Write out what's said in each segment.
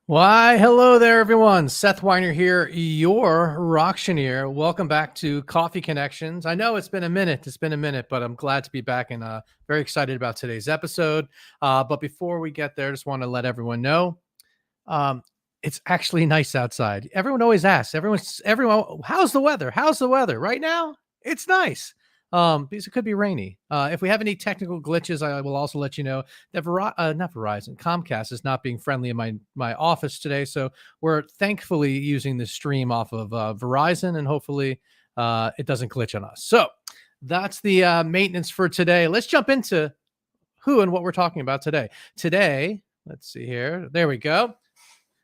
Why, hello there, everyone. Seth Weiner here, your Rocktioneer. Welcome back to Coffee Connections. I know it's been a minute. But I'm glad to be back and very excited about today's episode. But before we get there, I just want to let everyone know it's actually nice outside. Everyone always asks, everyone, how's the weather? How's the weather? Right now, it's nice. Because it could be rainy. If we have any technical glitches, I will also let you know that Comcast is not being friendly in my office today. So we're thankfully using the stream off of Verizon, and hopefully it doesn't glitch on us. So that's the maintenance for today. Let's jump into who and what we're talking about today. Today, let's see here. There we go.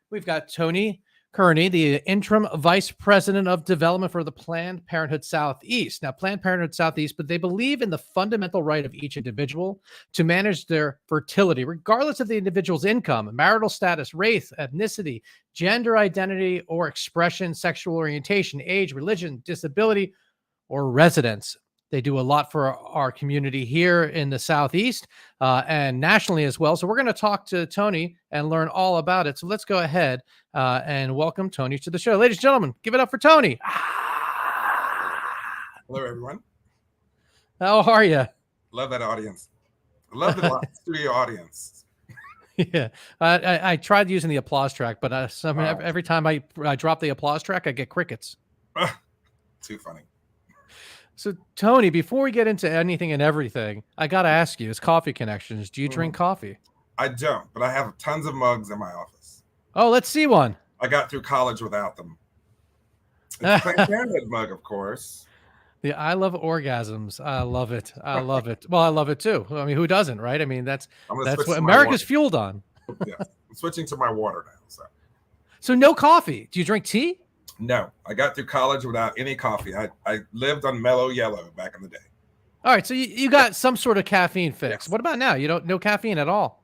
We've got Tony Kearney, the Interim Vice President of Development for the Planned Parenthood Southeast. Now, Planned Parenthood Southeast, but they believe in the fundamental right of each individual to manage their fertility, regardless of the individual's income, marital status, race, ethnicity, gender identity or expression, sexual orientation, age, religion, disability, or residence. They do a lot for our community here in the Southeast and nationally as well. So we're going to talk to Tony and learn all about it. So let's go ahead and welcome Tony to the show. Ladies and gentlemen, give it up for Tony. Hello, everyone. How are you? Love that audience. I love the studio audience. Yeah, I tried using the applause track, but every time I drop the applause track, I get crickets. Too funny. So, Tony, before we get into anything and everything, I got to ask you, it's Coffee Connections. Do you drink coffee? I don't, but I have tons of mugs in my office. Oh, let's see one. I got through college without them. It's a Planned Parenthood mug, of course. Yeah, I love orgasms. I love it. I love it. Well, I love it too. I mean, who doesn't, right? I mean, that's what America's fueled on. Yeah, I'm switching to my water now. So no coffee. Do you drink tea? No, I got through college without any coffee. I lived on mellow yellow back in the day. All right, so you got some sort of caffeine fix. Yes. What about now? No caffeine at all?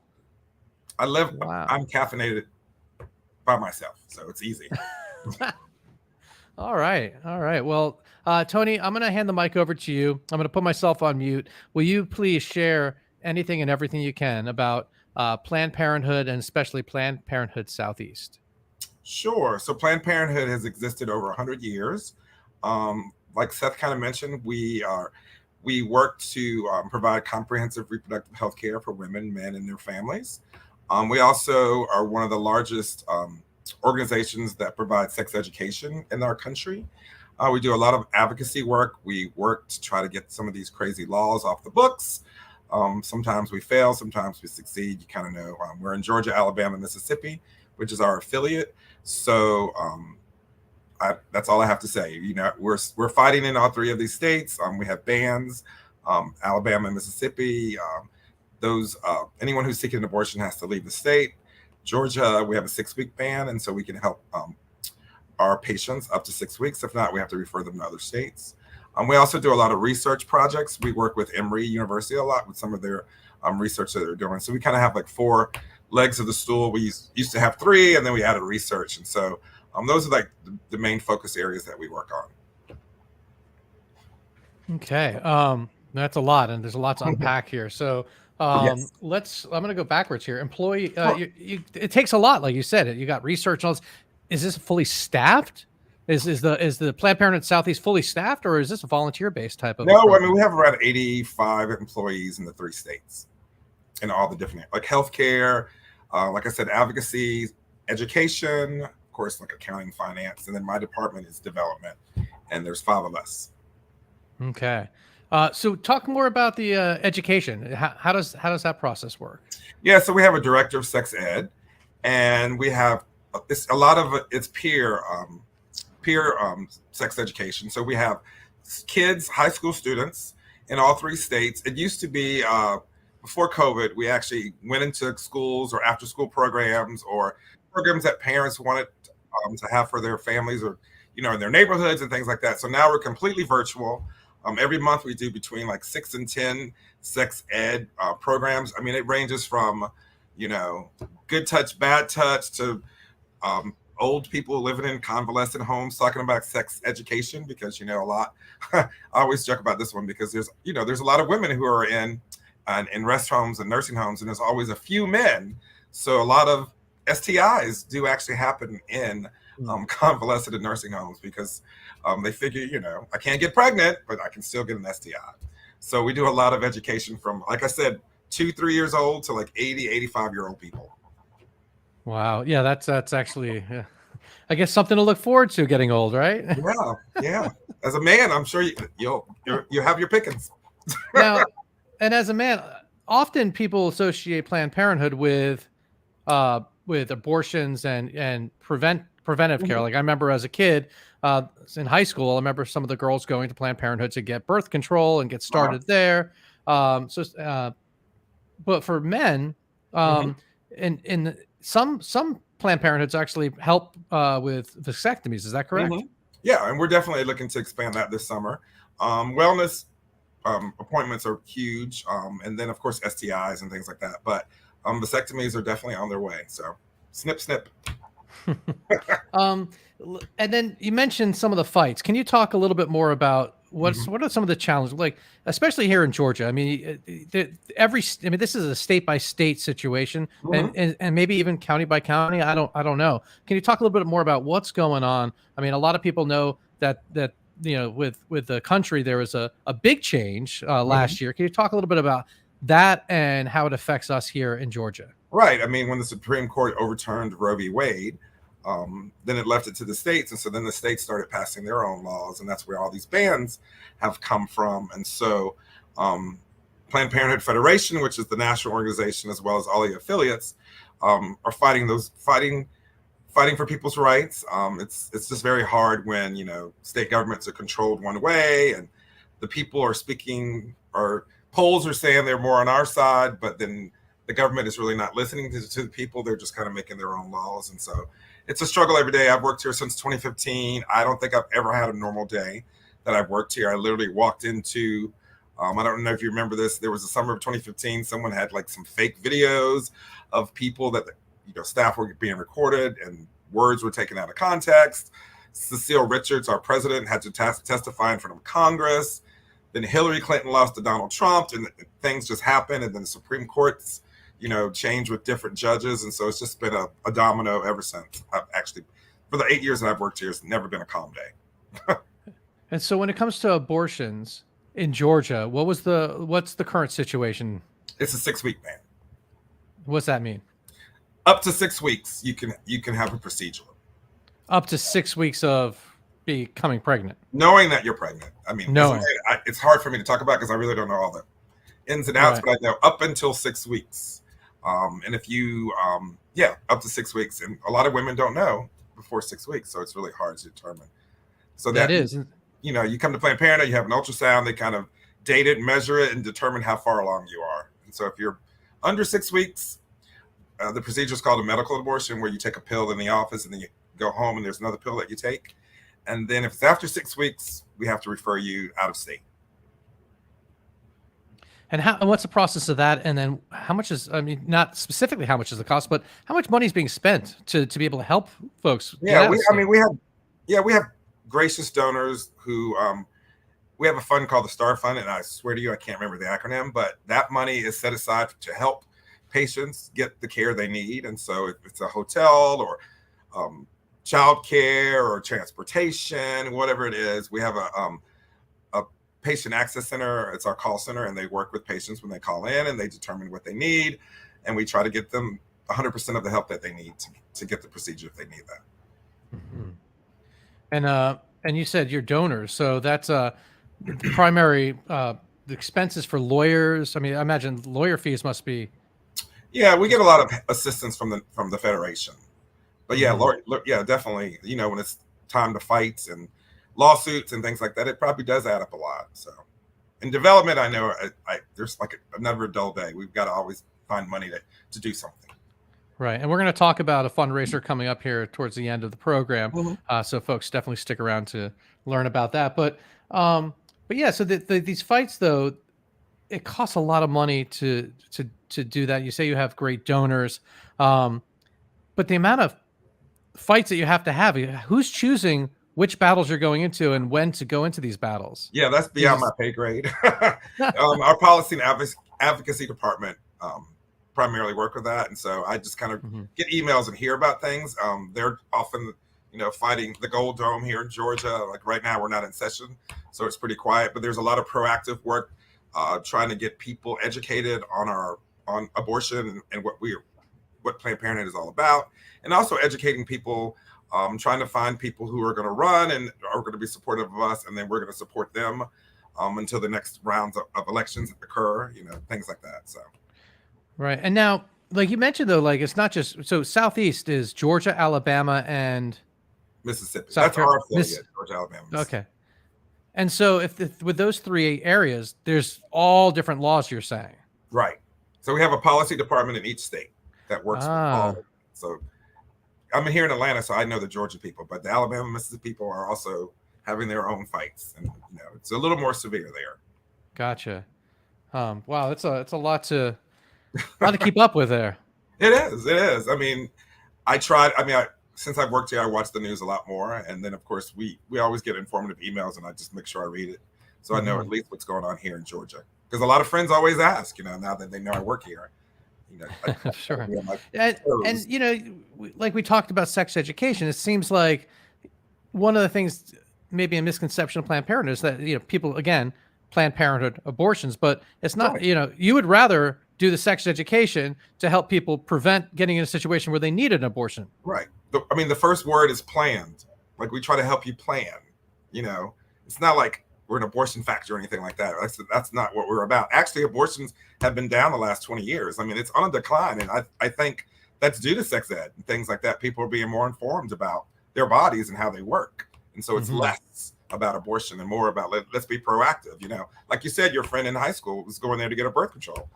Wow. I'm caffeinated by myself, so it's easy. All right. Well, Tony, I'm going to hand the mic over to you. I'm going to put myself on mute. Will you please share anything and everything you can about Planned Parenthood and especially Planned Parenthood Southeast? Sure. So Planned Parenthood has existed over 100 years. Like Seth kind of mentioned, we work to provide comprehensive reproductive health care for women, men, and their families. We also are one of the largest organizations that provide sex education in our country. We do a lot of advocacy work. We work to try to get some of these crazy laws off the books. Sometimes we fail, sometimes we succeed. You kind of know. We're in Georgia, Alabama, Mississippi, which is our affiliate. So that's all I have to say. You know, we're fighting in all three of these states. We have bans, Alabama and Mississippi. Anyone who's seeking an abortion has to leave the state. Georgia, we have a 6-week ban, and so we can help our patients up to 6 weeks. If not, we have to refer them to other states. We also do a lot of research projects. We work with Emory University a lot with some of their research that they're doing. So we kind of have like 4 legs of the stool. We used to have 3, and then we added research. And so those are like the main focus areas that we work on. Okay. That's a lot, and there's a lot to unpack here. So yes. I'm going to go backwards here. Employee, it takes a lot, like you said. You got research on this. Is this fully staffed? Is the Planned Parenthood Southeast fully staffed, or is this a volunteer-based type of? No, program? I mean, we have around 85 employees in the 3 states. in all the different, like healthcare, like I said, advocacy, education, of course, like accounting, finance, and then my department is development, and there's 5 of us. Okay. So talk more about the education. How does that process work? Yeah, so we have a director of sex ed, and we have it's a lot of it's peer sex education. So we have kids, high school students in all 3 states. It used to be before COVID, we actually went into schools or after school programs or programs that parents wanted to have for their families or in their neighborhoods and things like that. So now we're completely virtual. Every month we do between like 6 and 10 sex ed programs. I mean, it ranges from good touch, bad touch to old people living in convalescent homes talking about sex education because a lot. I always joke about this one because there's a lot of women who are in rest homes and nursing homes, and there's always a few men. So a lot of STIs do actually happen in convalescent and nursing homes because they figure I can't get pregnant, but I can still get an STI. So we do a lot of education from, like I said, 2-3 years old to like 80-85-year-old people. Wow. Yeah, that's actually, I guess, something to look forward to getting old, right? Yeah. As a man, I'm sure you have your pickings. Now, and as a man, often people associate Planned Parenthood with abortions and preventive care. Like I remember as a kid in high school, I remember some of the girls going to Planned Parenthood to get birth control and get started there. But for men, in some Planned Parenthoods actually help with vasectomies. Is that correct? Yeah, and we're definitely looking to expand that this summer. Wellness appointments are huge, and then of course STIs and things like that. But vasectomies are definitely on their way. So snip, snip. And then you mentioned some of the fights. Can you talk a little bit more about what are some of the challenges, like especially here in Georgia? I mean, this is a state by state situation, and maybe even county by county. I don't know. Can you talk a little bit more about what's going on? I mean, a lot of people know that with the country there was a big change last year. Can you talk a little bit about that and how it affects us here in Georgia? Right. I mean, when the Supreme Court overturned Roe v. Wade, then it left it to the states. And so then the states started passing their own laws. And that's where all these bans have come from. And so Planned Parenthood Federation, which is the national organization, as well as all the affiliates, are fighting for people's rights. It's just very hard when, state governments are controlled one way and the people are speaking, or polls are saying they're more on our side, but then the government is really not listening to the people. They're just kind of making their own laws. And so it's a struggle every day. I've worked here since 2015. I don't think I've ever had a normal day that I've worked here. I literally walked into, I don't know if you remember this, there was a summer of 2015, someone had like some fake videos of people that, staff were being recorded and words were taken out of context. Cecile Richards, our president, had to testify in front of Congress. Then Hillary Clinton lost to Donald Trump, and things just happened. And then the Supreme Court's, changed with different judges. And so it's just been a domino ever since. I've actually, for the 8 years that I've worked here, it's never been a calm day. And so when it comes to abortions in Georgia, what's the current situation? It's a 6-week ban. What's that mean? Up to 6 weeks, you can have a procedure. Up to 6 weeks of becoming pregnant. Knowing that you're pregnant. I mean, knowing. It's hard for me to talk about because I really don't know all the ins and outs, but I know up until 6 weeks. And if you, up to 6 weeks. And a lot of women don't know before 6 weeks. So it's really hard to determine. So that is, you come to Planned Parenthood, you have an ultrasound, they kind of date it, measure it, and determine how far along you are. And so if you're under 6 weeks, the procedure is called a medical abortion, where you take a pill in the office and then you go home and there's another pill that you take. And then if it's after 6 weeks, we have to refer you out of state. And what's the process of that? And then how much is, I mean, not specifically how much is the cost, but how much money is being spent to be able to help folks? We have gracious donors who, we have a fund called the Star Fund, and I swear to you, I can't remember the acronym, but that money is set aside to help patients get the care they need. And so if it's a hotel or child care or transportation, whatever it is, we have a Patient Access Center. It's our call center, and they work with patients when they call in, and they determine what they need, and we try to get them 100% of the help that they need to get the procedure if they need that. Mm-hmm. And you said you're donors, so that's the primary the expenses for lawyers. I mean, I imagine lawyer fees must be. Yeah, we get a lot of assistance from the federation, but yeah, Mm-hmm. yeah, definitely. You know, when it's time to fight and lawsuits and things like that, it probably does add up a lot. So in development, I know there's like another dull day. We've got to always find money to do something. Right. And we're going to talk about a fundraiser coming up here towards the end of the program. Mm-hmm. So folks definitely stick around to learn about that. But yeah, so these fights though, it costs a lot of money to do that. You say you have great donors. But the amount of fights that you have to have, who's choosing which battles you're going into and when to go into these battles? Yeah, that's Is beyond my pay grade. Our policy and advocacy department primarily work with that, and so I just kind of get emails and hear about things. They're often, fighting the Gold Dome here in Georgia. Like right now, we're not in session, so it's pretty quiet. But there's a lot of proactive work trying to get people educated on abortion and what Planned Parenthood is all about, and also educating people. Trying to find people who are going to run and are going to be supportive of us, and then we're going to support them until the next rounds of elections occur, things like that. So, right. And now, like you mentioned, though, like it's not just so Southeast is Georgia, Alabama, and Mississippi. South That's our Carolina. affiliate, Georgia, Alabama, Mississippi. Okay. And so, if with those three areas, there's all different laws. You're saying, right? So we have a policy department in each state that works with all. So I'm here in Atlanta, so I know the Georgia people, but the Alabama, Mississippi people are also having their own fights, and it's a little more severe there. Gotcha. Wow, it's a lot to keep up with there. It is. I mean, I tried. I mean, since I've worked here, I watch the news a lot more, and then of course we always get informative emails, and I just make sure I read it, so I know at least what's going on here in Georgia. Because a lot of friends always ask, now that they know I work here. Sure. And like we talked about sex education, it seems like one of the things, maybe a misconception of Planned Parenthood, is that people, again, Planned Parenthood abortions, but it's not. Right. You would rather do the sex education to help people prevent getting in a situation where they need an abortion. Right. I mean, the first word is planned. Like we try to help you plan. It's not like we're an abortion factory or anything like that. That's not what we're about. Actually, abortions have been down the last 20 years. I mean, it's on a decline. And I think that's due to sex ed and things like that. People are being more informed about their bodies and how they work. And so it's less about abortion and more about let's be proactive. Like you said, your friend in high school was going there to get a birth control.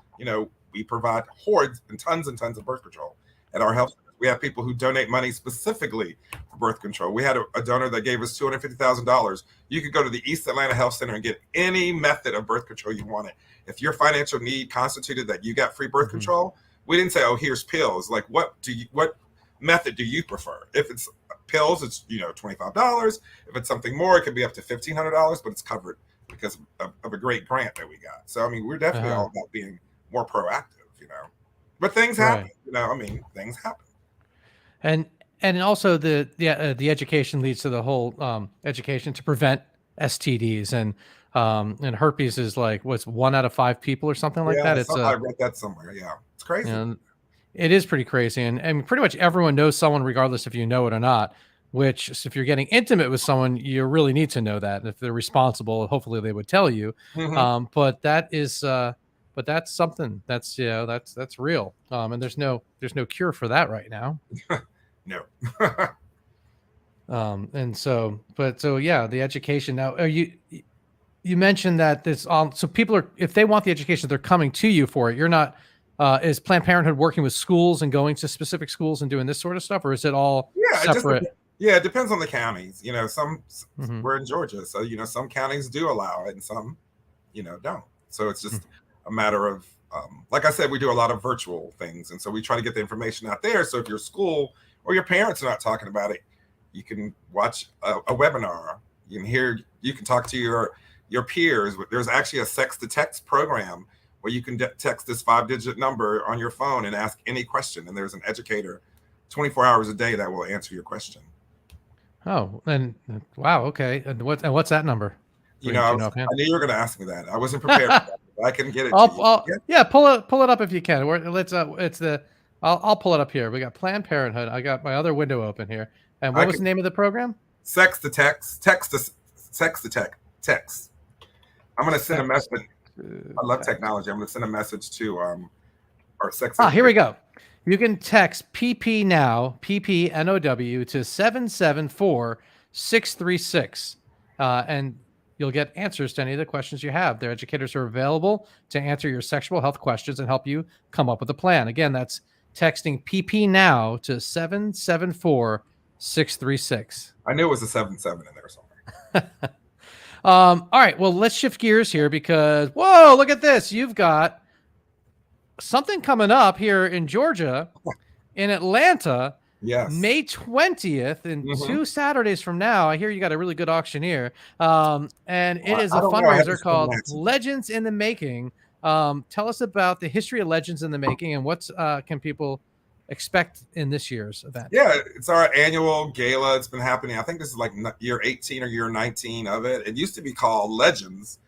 We provide hordes and tons of birth control at our health centers. We have people who donate money specifically for birth control. We had a donor that gave us $250,000. You could go to the East Atlanta Health Center and get any method of birth control you wanted. If your financial need constituted that you got free birth control, we didn't say, "Oh, here's pills." Like, what method do you prefer? If it's pills, it's $25. If it's something more, it could be up to $1,500, but it's covered because of a great grant that we got. So I mean, we're definitely all about being more proactive, But things happen, things happen. And also the education leads to the whole education to prevent STDs and herpes is like what's 1 out of 5 people or something like that. I read that somewhere. Yeah, it's crazy. It is pretty crazy, and pretty much everyone knows someone, regardless if you know it or not. Which, if you're getting intimate with someone, you really need to know that. And if they're responsible, hopefully they would tell you. But that's something that's that's real. And there's no cure for that right now. No. The education now. You mentioned that this so people are, if they want the education, they're coming to you for it. You're not. Is Planned Parenthood working with schools and going to specific schools and doing this sort of stuff, or is it all separate? It depends on the counties. Some we're in Georgia, so some counties do allow it and some, don't. So it's just a matter of, like I said, we do a lot of virtual things, and so we try to get the information out there. So if your school or your parents are not talking about it, you can watch a webinar. You can talk to your peers. There's actually a sex to text program where you can text this 5-digit number on your phone and ask any question, and there's an educator 24 hours a day that will answer your question. Oh, and wow, okay. And what's that number? You Do know, you know offhand? I knew you were going to ask me that. I wasn't prepared for that, but I can get it to you. Yeah, pull it up if you can. I'll pull it up here. We got Planned Parenthood. I got my other window open here. And what was the name of the program? Sex to text. Sex to text. I'm going to send a message. I love technology. I'm going to send a message to our sex. Here we go. You can text PP now, PPNOW to 774-636. And you'll get answers to any of the questions you have. Their educators are available to answer your sexual health questions and help you come up with a plan. Again, that's texting PP now to 774-636. I knew it was a 77 in there somewhere. All right. Well, let's shift gears here because, whoa, look at this. You've got something coming up here in Georgia, in Atlanta. Yes. May 20th, and 2 Saturdays from now. I hear you got a really good auctioneer. And it is a fundraiser called Legends in the Making. Tell us about the history of Legends in the Making and what can people expect in this year's event? Yeah, it's our annual gala. It's been happening. I think this is like year 18 or year 19 of it. It used to be called Legends.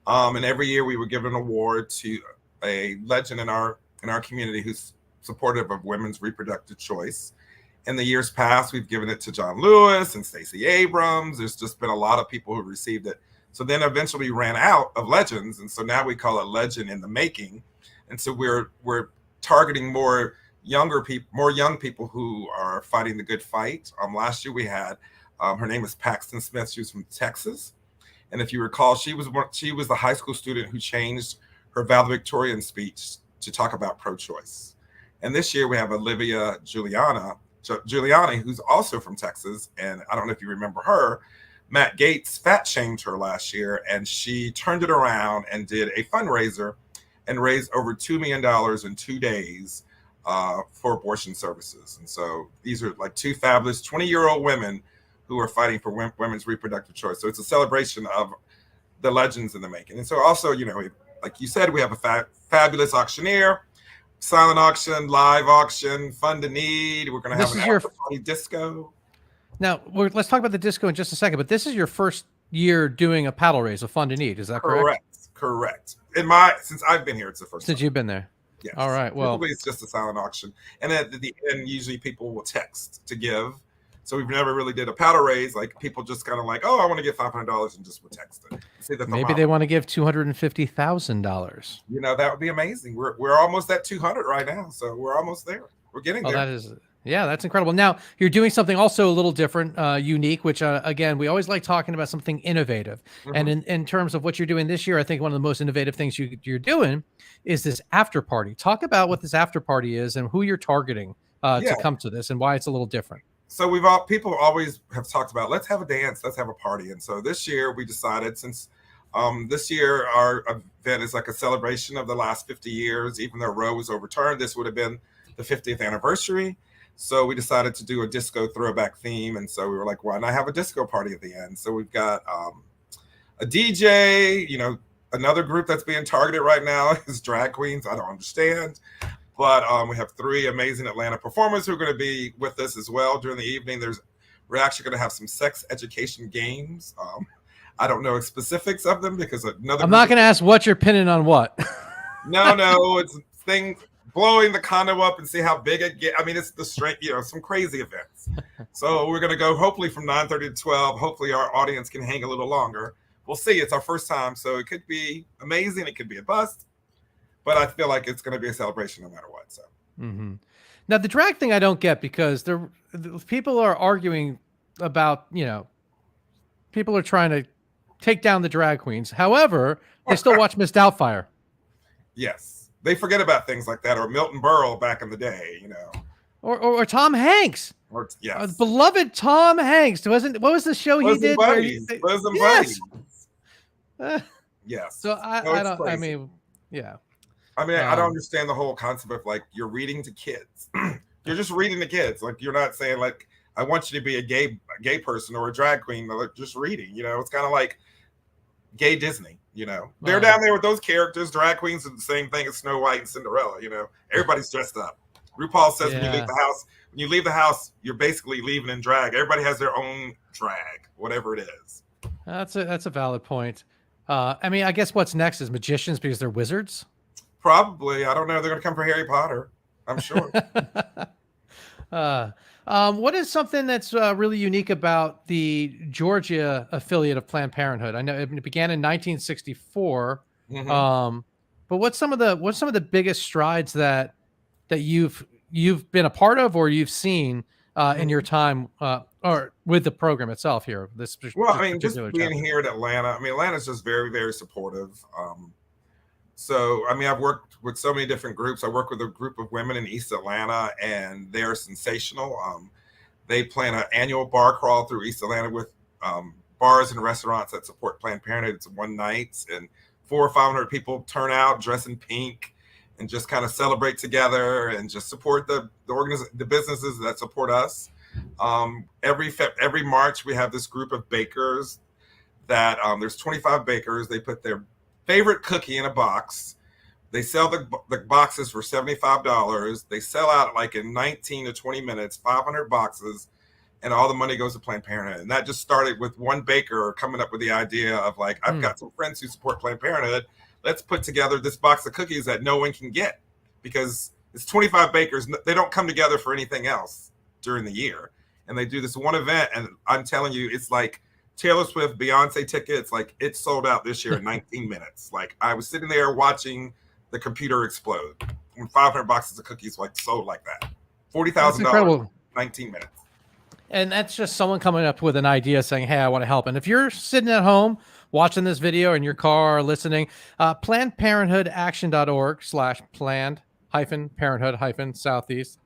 And every year we would give an award to a legend in our community who's supportive of women's reproductive choice. In the years past, we've given it to John Lewis and Stacey Abrams. There's just been a lot of people who received it. So then eventually ran out of legends. And so now we call it Legend in the Making. And so we're targeting more young people who are fighting the good fight. Last year we had, her name is Paxton Smith. She was from Texas. And if you recall, she was the high school student who changed her valedictorian speech to talk about pro-choice. And this year we have Olivia Giuliani, who's also from Texas. And I don't know if you remember her. Matt Gaetz fat shamed her last year, and she turned it around and did a fundraiser and raised over $2 million in 2 days for abortion services. And so these are like two fabulous 20-year-old women who are fighting for women's reproductive choice. So it's a celebration of the legends in the making. And so also, you know, like you said, we have a fabulous auctioneer, silent auction, live auction, fun to need. We're going to have an after-party disco. Now, let's talk about the disco in just a second, but this is your first year doing a paddle race, a fun to need. Is that correct? Correct. Since I've been here, it's the first Since time. You've been there. Yes. All right. Well, typically it's just a silent auction. And at the end, usually people will text to give. So we've never really did a paddle raise. Like people just kind of like, oh, I want to get $500 and just would text it. See that maybe they want to give $250,000. You know, that would be amazing. We're almost at 200 right now. So we're almost there. We're getting there. That's incredible. Now you're doing something also a little different, unique, which again, we always like talking about something innovative. And in terms of what you're doing this year, I think one of the most innovative things you're doing is this after party. Talk about what this after party is and who you're targeting to come to this and why it's a little different. So people always have talked about, let's have a dance, let's have a party. And so this year we decided, since this year our event is like a celebration of the last 50 years, even though Roe was overturned, this would have been the 50th anniversary. So we decided to do a disco throwback theme. And so we were like, why not have a disco party at the end? So we've got a DJ, you know, another group that's being targeted right now is drag queens. I don't understand. But we have 3 amazing Atlanta performers who are going to be with us as well during the evening. We're actually going to have some sex education games. I don't know specifics of them because I'm not going to ask what you're pinning on what. No, it's things blowing the condo up and see how big it gets. I mean, it's the strength, you know, some crazy events. So we're going to go hopefully from 9:30 to 12. Hopefully our audience can hang a little longer. We'll see. It's our first time, so it could be amazing. It could be a bust. But I feel like it's going to be a celebration no matter what. So Now the drag thing I don't get, because the people are arguing about, you know, people are trying to take down the drag queens. However, they still watch Miss Doubtfire. Yes, they forget about things like that, or Milton Berle back in the day, you know, or Tom Hanks. Yes, beloved Tom Hanks. What was the show he did? Buddies. Buddies. Yes. So I don't. Crazy. I mean, yeah. I mean, I don't understand the whole concept of like you're reading to kids. You're just reading to kids. Like you're not saying like I want you to be a gay person or a drag queen. Like just reading. You know, it's kind of like gay Disney. You know, they're down there with those characters. Drag queens are the same thing as Snow White and Cinderella. You know, everybody's dressed up. RuPaul says when you leave the house, you're basically leaving in drag. Everybody has their own drag, whatever it is. That's a valid point. I mean, I guess what's next is magicians because they're wizards. Probably. I don't know. They're going to come for Harry Potter. I'm sure. uh, what is something that's really unique about the Georgia affiliate of Planned Parenthood? I know it began in 1964, Hmm. but what's some of the biggest strides that you've been a part of or you've seen in your Hmm. time or with the program itself here, Well, this I mean, just particular being chapter? here in Atlanta, I mean, Atlanta's just very, very supportive. So, I mean, I've worked with so many different groups. I work with a group of women in East Atlanta, and they're sensational. They plan an annual bar crawl through East Atlanta with bars and restaurants that support Planned Parenthood. It's one night, and 400 or 500 people turn out, dress in pink, and just kind of celebrate together and just support the businesses that support us. Every March, we have this group of bakers that there's 25 bakers. They put their favorite cookie in a box. They sell the boxes for $75. They sell out like in 19 to 20 minutes, 500 boxes, and all the money goes to Planned Parenthood. And that just started with one baker coming up with the idea of like, I've Hmm. got some friends who support Planned Parenthood. Let's put together this box of cookies that no one can get because it's 25 bakers. They don't come together for anything else during the year. And they do this one event. And I'm telling you, it's like Taylor Swift, Beyonce tickets. Like it sold out this year in 19 minutes. Like I was sitting there watching the computer explode when 500 boxes of cookies like sold like that. That's $40,000, incredible. 19 minutes. And that's just someone coming up with an idea saying, hey, I want to help. And if you're sitting at home watching this video in your car or listening, plannedparenthoodaction.org/planned parenthood southeast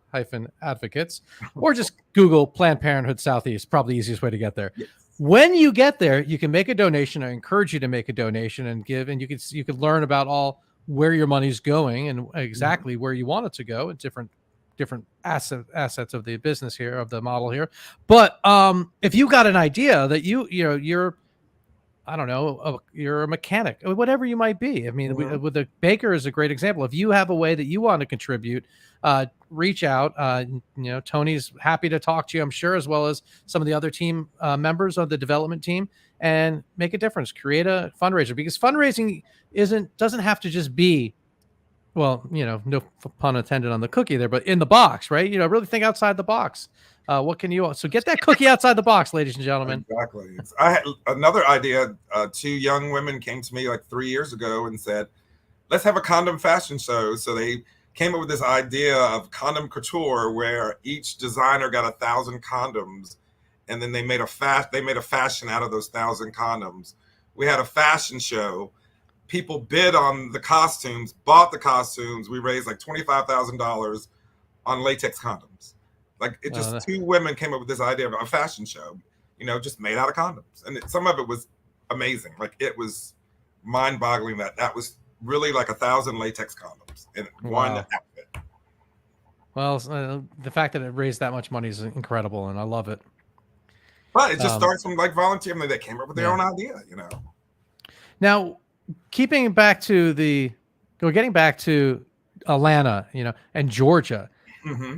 advocates, or just Google Planned Parenthood Southeast, probably the easiest way to get there. Yes. When you get there, you can make a donation. I encourage you to make a donation and give, and you could learn about all where your money's going and Mhm. exactly where you want it to go and different assets of the business here, of the model here. But if you got an idea that you're, I don't know, you're a mechanic or whatever you might be. I mean, Mhm. with the baker is a great example. If you have a way that you want to contribute, reach out. Tony's happy to talk to you, I'm sure, as well as some of the other team members of the development team, and make a difference. Create a fundraiser, because fundraising doesn't have to just be, well, no pun intended on the cookie there, but in the box, right? Really think outside the box. What can you? So get that cookie outside the box, ladies and gentlemen. Exactly. I had another idea. Two young women came to me like 3 years ago and said, let's have a condom fashion show. So they came up with this idea of condom couture where each designer got 1,000 condoms, and then they made a fashion out of those 1,000 condoms. We had a fashion show. People bid on the costumes, bought the costumes. We raised like $25,000 on latex condoms. Like it just Uh, two women came up with this idea of a fashion show, just made out of condoms, and some of it was amazing. Like it was mind-boggling that was really like 1,000 latex condoms in one wow. outfit. Well, the fact that it raised that much money is incredible, and I love it. But it just Um, starts from like volunteering that came up with their yeah. own idea. Now, keeping back to or getting back to Atlanta, and Georgia. Mm-hmm.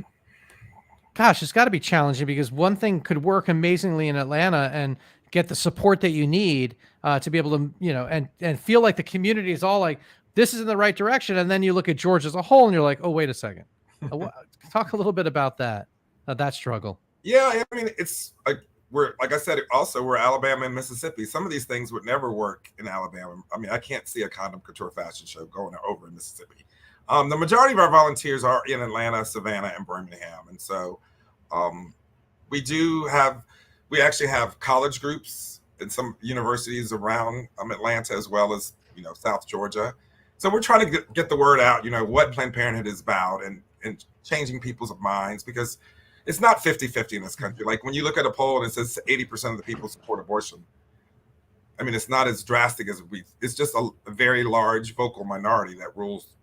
Gosh, it's got to be challenging, because one thing could work amazingly in Atlanta and get the support that you need to be able to, and feel like the community is all like, this is in the right direction. And then you look at Georgia as a whole and you're like, oh, wait a second. Talk a little bit about that struggle. Yeah, I mean, it's like like I said, also we're Alabama and Mississippi. Some of these things would never work in Alabama. I mean, I can't see a condom couture fashion show going over in Mississippi. The majority of our volunteers are in Atlanta, Savannah, and Birmingham, and so um, we do have we actually have college groups in some universities around Atlanta, as well as South Georgia. So we're trying to get the word out, what Planned Parenthood is about, and changing people's minds, because it's not 50-50 in this country. Like when you look at a poll and it says 80% of the people support abortion, I mean, it's not as drastic as it's just a very large vocal minority that rules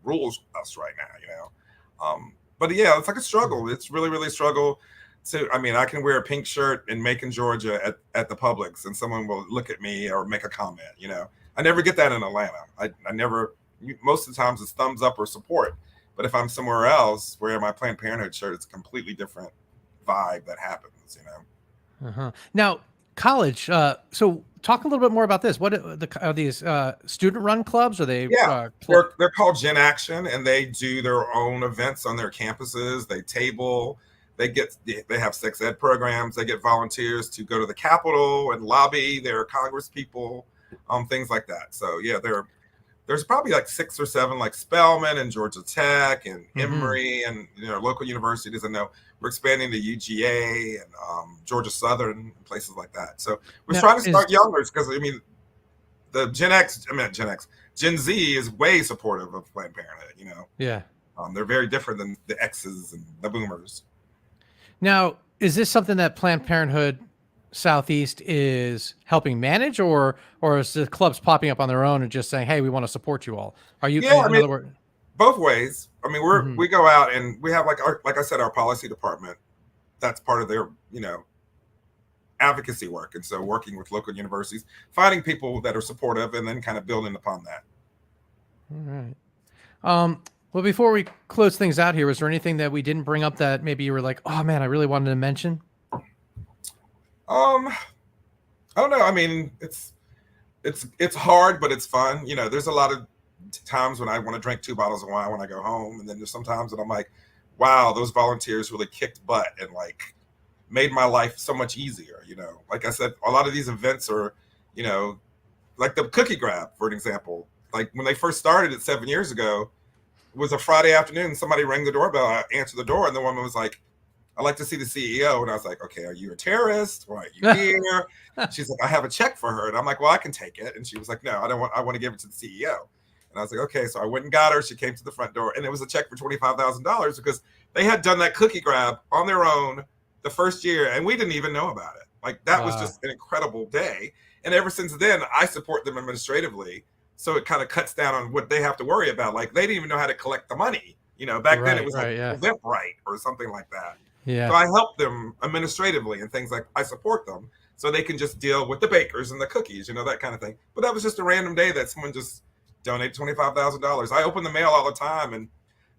us right now. But yeah, it's like a struggle. It's really, really a struggle. I mean, I can wear a pink shirt in Macon, Georgia at the Publix, and someone will look at me or make a comment. I never get that in Atlanta. I never, most of the times it's thumbs up or support. But if I'm somewhere else wearing my Planned Parenthood shirt, it's a completely different vibe that happens. Uh-huh. Now, college. So talk a little bit more about this. What are these student-run clubs? Are they? Yeah, they're called Gen Action, and they do their own events on their campuses. They table. They have sex ed programs. They get volunteers to go to the Capitol and lobby their Congress people, things like that. So yeah, there's probably like 6 or 7, like Spelman and Georgia Tech and Emory and local universities. I know we're expanding to UGA and Georgia Southern and places like that. So we're trying to start youngers because the Gen Z is way supportive of Planned Parenthood. Yeah. They're very different than the X's and the Boomers. Now, is this something that Planned Parenthood Southeast is helping manage, or is the clubs popping up on their own and just saying, "Hey, we want to support you all"? Are you? Yeah, in other words, both ways. I mean, we go out and we have like I said, our policy department. That's part of their advocacy work, and so working with local universities, finding people that are supportive, and then kind of building upon that. All right. Well, before we close things out here, was there anything that we didn't bring up that maybe you were like, "Oh man, I really wanted to mention"? I don't know. I mean, it's hard, but it's fun. There's a lot of times when I want to drink 2 bottles of wine when I go home, and then there's some times that I'm like, wow, those volunteers really kicked butt and like made my life so much easier. Like I said, a lot of these events are, like the cookie grab, for an example. Like when they first started it 7 years ago, it was a Friday afternoon. Somebody rang the doorbell. I answered the door, and the woman was like, "I'd like to see the CEO." And I was like, "Okay, are you a terrorist? Why are you here?" She's like, "I have a check for her." And I'm like, "Well, I can take it." And she was like, "No, I don't want. I want to give it to the CEO." And I was like, "Okay." So I went and got her. She came to the front door, and it was a check for $25,000 because they had done that cookie grab on their own the first year, and we didn't even know about it. Like that was just an incredible day. And ever since then, I support them administratively, so it kind of cuts down on what they have to worry about. Like they didn't even know how to collect the money. Back then it was Eventbrite or something like that. Yeah. So I help them administratively and things like I support them so they can just deal with the bakers and the cookies, that kind of thing. But that was just a random day that someone just donated $25,000. I open the mail all the time, and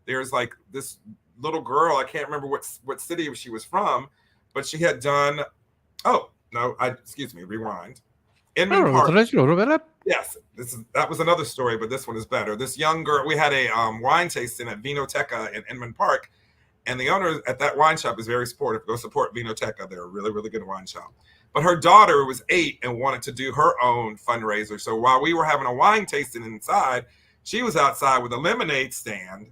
there's like this little girl. I can't remember what city she was from, but she had done. Oh no! Excuse me. Rewind. Inman Park. Yes, that was another story, but this one is better. This young girl. We had a wine tasting at Vinoteca in Inman Park. And the owner at that wine shop is very supportive. Go support Vinoteca. They're a really, really good wine shop. But her daughter was 8 and wanted to do her own fundraiser. So while we were having a wine tasting inside, she was outside with a lemonade stand,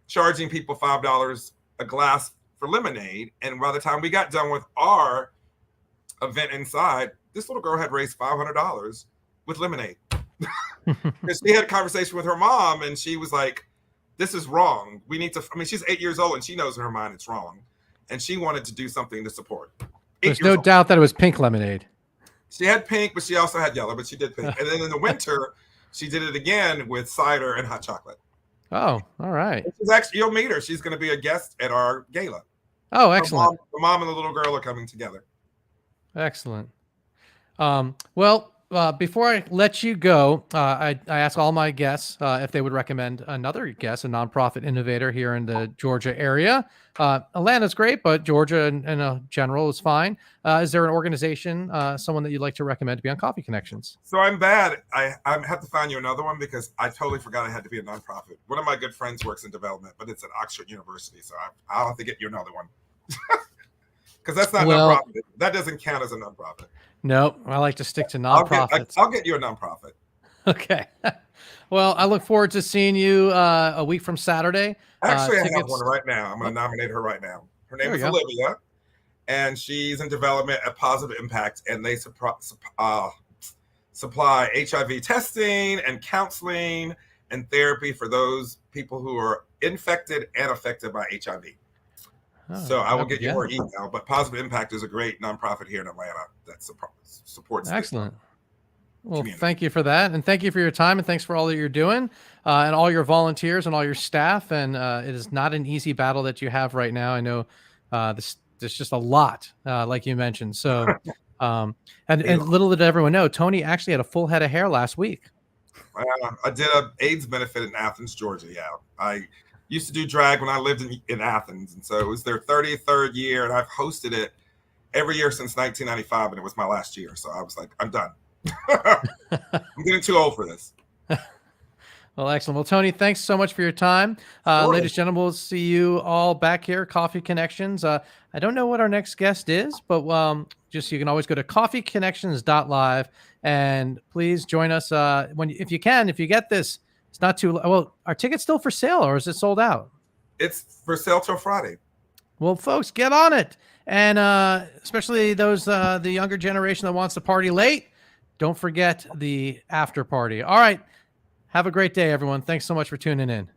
charging people $5 a glass for lemonade. And by the time we got done with our event inside, this little girl had raised $500 with lemonade. And she had a conversation with her mom, and she was like, "This is wrong. We need to." I mean, she's 8 years old, and she knows in her mind it's wrong, and she wanted to do something to support. There's no doubt that it was pink lemonade. She had pink, but she also had yellow, but she did pink. And then in the winter, she did it again with cider and hot chocolate. Oh, all right. She's actually, you'll meet her. She's going to be a guest at our gala. Oh, excellent. The mom and the little girl are coming together. Excellent. Well, before I let you go, I ask all my guests if they would recommend another guest, a nonprofit innovator here in the Georgia area. Atlanta's great, but Georgia in general is fine. Is there an organization, someone that you'd like to recommend to be on Coffee Connections? So I'm bad. I have to find you another one because I totally forgot I had to be a nonprofit. One of my good friends works in development, but it's at Oxford University, so I'll have to get you another one. Because that's not nonprofit. That doesn't count as a nonprofit. No, I like to stick to nonprofits. I'll get you a nonprofit. Okay. Well, I look forward to seeing you a week from Saturday. Actually, I have one right now. I'm going to nominate her right now. Her name is Olivia, and she's in development at Positive Impact, and they supply HIV testing and counseling and therapy for those people who are infected and affected by HIV. So I will get you her email, but Positive Impact is a great nonprofit here in Atlanta that supports. Excellent. Well, community. Thank you for that. And thank you for your time. And thanks for all that you're doing and all your volunteers and all your staff. And it is not an easy battle that you have right now. I know there's just a lot, like you mentioned. So, and little did everyone know, Tony actually had a full head of hair last week. I did an AIDS benefit in Athens, Georgia. Yeah. I used to do drag when I lived in Athens. And so it was their 33rd year, and I've hosted it every year since 1995, and it was my last year. So I was like, I'm done. I'm getting too old for this. Well, excellent. Well, Tony, thanks so much for your time. Ladies and gentlemen, we'll see you all back here, Coffee Connections. I don't know what our next guest is, but just you can always go to coffeeconnections.live and please join us if you get this. It's not too well. Are tickets still for sale or is it sold out? It's for sale till Friday. Well, folks, get on it. And especially those the younger generation that wants to party late, don't forget the after party. All right. Have a great day, everyone. Thanks so much for tuning in.